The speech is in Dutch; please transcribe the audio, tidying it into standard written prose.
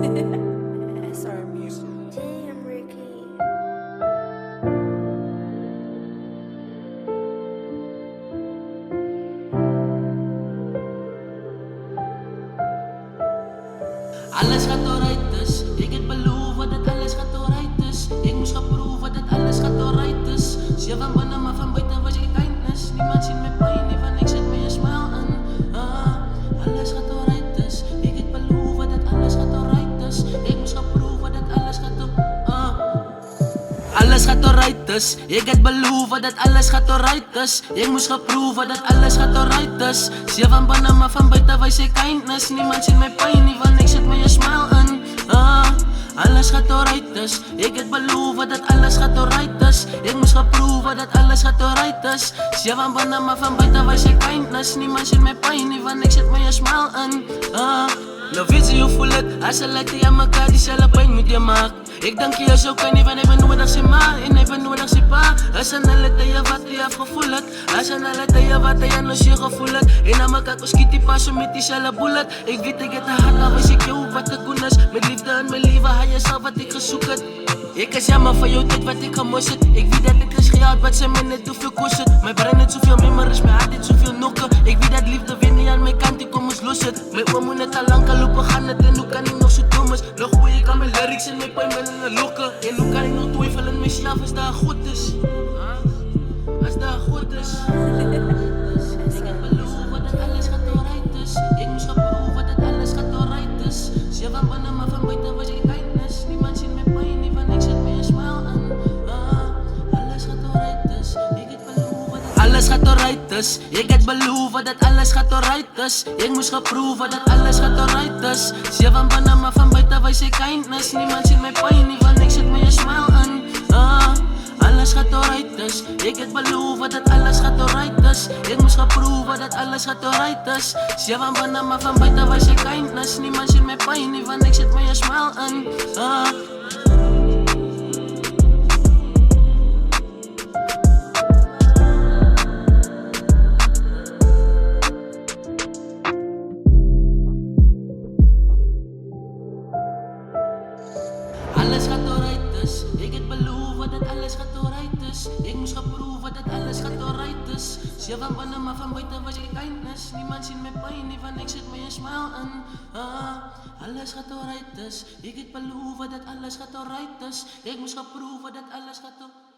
SR Music. Damn, Ricky. Alles gaat alright dus, ik het beloven dat alles gaat alright dus. Ik moest gaan proeven dat alles gaat alright dus. Zie van binnen maar van buiten was ik kindness. Niemand ziet mijn pijn, niet van ik zet me een smile aan. Alles gaat alright dus, ik het beloven dat alles gaat alright dus. Ik moest gaan proeven dat alles gaat alles gaat alright dus, ik het beloven dat alles gaat alright dus. Ik moest gaan proeven dat alles gaat alright dus. Zie van binnen maar van buiten was ik kindness. Niemand ziet mijn pijn, niet van ik zet me een smile aan. Alles gaat alright dus, ik het beloven dat alles gaat alright dus. Ik moest gaan proeven dat alles gaat alright dus. Zie van binnen maar van buiten was ik kindness. Niemand ziet mijn pijn, niet van ik zet me een smile aan. Nou weet je hoe voel het, als ze lijken aan elkaar diezelfde pijn met je maakt. Ik denk je zo kan niet van ik ben nodig ze ma en ik ben nodig ze pa. Als een alle tijd wat je hebt gevoeld. Als een alle tijd wat je nog je gevoeld. En aan elkaar kost kitty passen met diezelfde bullet. Ik weet ik het te hard, nou wist ik je hoe wat te doen is. Met liefde en mijn leven, hij jezelf wat ik gezoek het. Ik is jammer van jou dit wat ik gemoest het. Ik weet dat het is geld wat ze me net hoeveel kost het. Mijn brein heeft zoveel memories, mijn hart heeft zoveel nokken. Ik weet dat liefde weer niet aan mijn kant, ik kom eens los het. Mijn oom moet net al lang kan lopen gaan het en hoe kan ik nog zo dom is. Nog hoe ik aan mijn lyrics en mijn pijn ben in de lokken. En hoe kan ik nog twijfelen in mezelf als dat goed is. Als dat goed is. Ik heb beloven dat alles gaat alright is. Ik moest gaan proeven dat alles gaat alright is. Zie van binnen maar van buiten was ik kindness. Niemand ziet mijn pijn, niet van ik zet me een smile aan. Alles gaat alright is. Ik heb beloven dat alles gaat alright is. Ik heb beloven dat alles gaat alright is. Ik moest gaan proeven dat alles gaat alright is. Zie van binnen maar van buiten was ik kindness. Niemand ziet mijn pijn, niet van ik zet me een smile aan. Alles gaat alright dus, ik het beloven dat alles gaat alright dus. Ik moest gaan proeven dat alles gaat alright dus. Zie van binnen maar van buiten was ik kindness. Niemand ziet mijn pijn, niet van ik zet me een smile aan. Alles gaat alright dus, ik het beloven dat alles gaat alright dus. Ik moest gaan proeven dat alles gaat alright dus. Zie van binnen maar van buiten was ik kindness. Niemand ziet mijn pijn, niet van ik zet me een smile aan. Alles gaat alright dus, ik het beloven dat alles gaat alright dus. Ik moest gaan proeven dat alles gaat alright.